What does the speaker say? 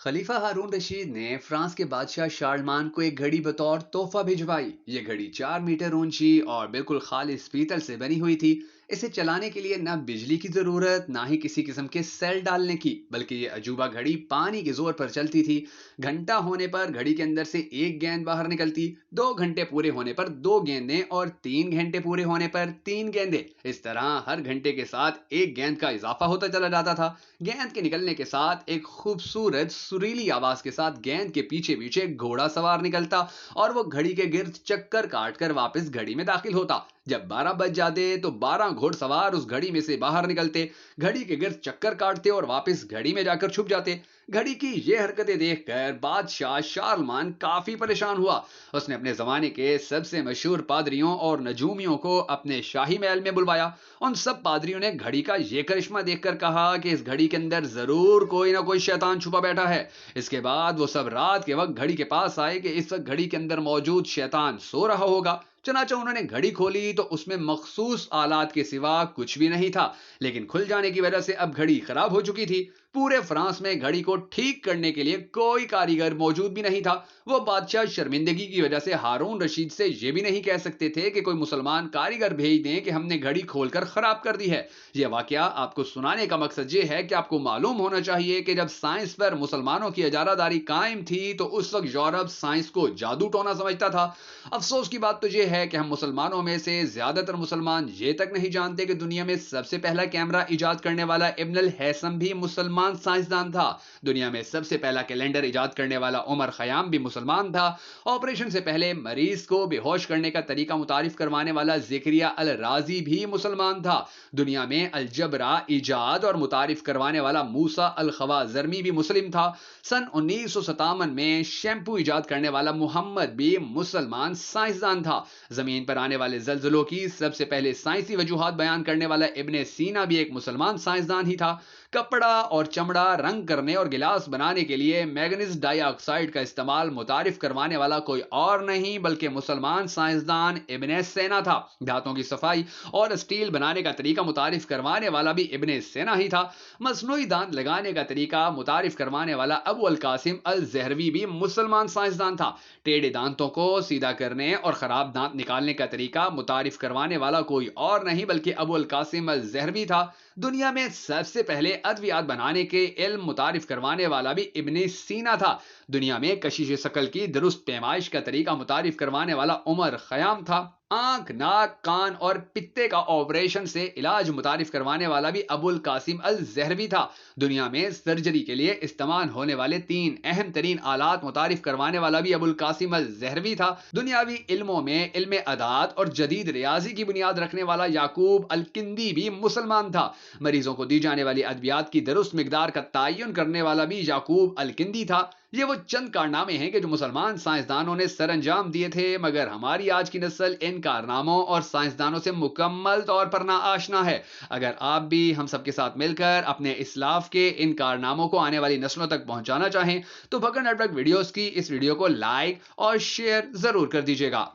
खलीफा हारून रशीद ने फ्रांस के बादशाह शारलमान को एक घड़ी बतौर तोहफा भिजवाई। ये घड़ी 4 मीटर ऊंची और बिल्कुल खालिस पीतल से बनी हुई थी। इसे चलाने के लिए न बिजली की जरूरत ना ही किसी किस्म के सेल डालने की, बल्कि ये अजूबा घड़ी पानी के जोर पर चलती थी। घंटा होने पर घड़ी के अंदर से एक गेंद बाहर निकलती, 2 घंटे पूरे होने पर 2 गेंदें और 3 घंटे पूरे होने पर 3 गेंदें। इस तरह हर घंटे के साथ एक गेंद का इजाफा होता चला जाता था। गेंद के निकलने के साथ एक खूबसूरत सुरीली आवाज के साथ गेंद के पीछे पीछे घोड़ा सवार निकलता और वो घड़ी के गिर्द चक्कर काटकर वापस घड़ी में दाखिल होता। जब 12 बज जाते तो 12 घोड़सवार उस घड़ी में से बाहर निकलते, घड़ी के गिर्द चक्कर काटते और वापस घड़ी में जाकर छुप जाते। घड़ी की ये हरकतें देखकर बादशाह शारलमान काफी परेशान हुआ। उसने अपने जमाने के सबसे मशहूर पादरियों और नजूमियों को अपने शाही महल में बुलवाया। उन सब पादरियों ने घड़ी का ये करिश्मा देखकर कहा कि इस घड़ी के अंदर जरूर कोई ना कोई शैतान छुपा बैठा है। इसके बाद वो सब रात के वक्त घड़ी के पास आए कि इस वक्त घड़ी के अंदर मौजूद शैतान सो रहा होगा। चनाचा उन्होंने घड़ी खोली तो उसमें मखसूस आलात के सिवा कुछ भी नहीं था, लेकिन खुल जाने की वजह से अब घड़ी खराब हो चुकी थी। पूरे फ्रांस में घड़ी को ठीक करने के लिए कोई कारीगर मौजूद भी नहीं था। वो बादशाह शर्मिंदगी की वजह से हारून रशीद से ये भी नहीं कह सकते थे कि कोई मुसलमान कारीगर भेज दें कि हमने घड़ी खोलकर खराब कर दी है। यह वाकया आपको सुनाने का मकसद ये है कि आपको मालूम होना चाहिए कि जब साइंस पर मुसलमानों की इजारादारी कायम थी तो उस वक्त यूरोप साइंस को जादू टोना समझता था। अफसोस की बात तो यह है कि हम मुसलमानों में से ज्यादातर मुसलमान ये तक नहीं जानते कि दुनिया में सबसे पहला कैमरा इजाद करने वाला इब्नुल हैसम भी मुसलमान साइंसदान था। दुनिया में सबसे पहला कैलेंडर इजाद करने वाला उमर खयाम भी मुसलमान था। ऑपरेशन से पहले मरीज को बेहोश करने का तरीका मुतारिफ करवाने वाला ज़िक्रिया अल राजी भी मुसलमान था। दुनिया में अलजबरा इजाद और मुतारिफ करवाने वाला मूसा अल खवाजरमी भी मुस्लिम था। सन 1957 में शैम्पू इजाद करने वाला मुहम्मद भी मुसलमान साइंसदान था। जमीन पर आने वाले जल्जलों की सबसे पहले साइंसी वजूहात बयान करने वाला इब्ने सीना भी एक मुसलमान साइंसदान ही था। कपड़ा और चमड़ा रंग करने और गिलास बनाने के लिए मैग्नीज डाइऑक्साइड का इस्तेमाल मुतारिफ करवाने वाला कोई और नहीं बल्कि मुसलमान साइंसदान इब्ने सीना था। धातों की सफाई और स्टील बनाने का तरीका मुतारिफ करवाने वाला भी इब्ने सीना ही था। मसनूई दांत लगाने का तरीका मुतारिफ करवाने वाला अबू अल कासिम अल जहरवी भी मुसलमान साइंसदान था। टेढ़े दांतों को सीधा करने और खराब दांत निकालने का तरीका मुतारिफ करवाने वाला कोई और नहीं बल्कि अबू अल कासिम अल जहरवी था। दुनिया में सबसे पहले अद्वियात बनाने के इल्म मुतारिफ करवाने वाला भी इब्ने सीना था। दुनिया में कशिश शकल की दुरुस्त पैमाइश का तरीका मुतारिफ करवाने वाला उमर खयाम था। आंख, नाक, कान और पित्ते का ऑपरेशन से इलाज मुतारिफ करवाने वाला भी अबुल कासिम अल जहरवी था। दुनिया में सर्जरी के लिए इस्तेमाल होने वाले 3 अहम तरीन आलात मुतारिफ करवाने वाला भी अबुल कासिम अल जहरवी था। दुनियावी इल्मों में इल्म अदात और जदीद रियाजी की बुनियाद रखने वाला याकूब अल किंदी भी मुसलमान था। मरीजों को दी जाने वाली अद्वियात की दुरुस्त मिकदार का तयन करने वाला भी याकूब अल किंदी था। ये वो चंद कारनामे हैं कि जो मुसलमान साइंसदानों ने सर अंजाम दिए थे, मगर हमारी आज की नस्ल इन कारनामों और साइंसदानों से मुकम्मल तौर पर ना आशना है। अगर आप भी हम सबके साथ मिलकर अपने इस्लाफ के इन कारनामों को आने वाली नस्लों तक पहुंचाना चाहें तो भक्कड़ नेटवर्क वीडियोस की इस वीडियो को लाइक और शेयर जरूर कर दीजिएगा।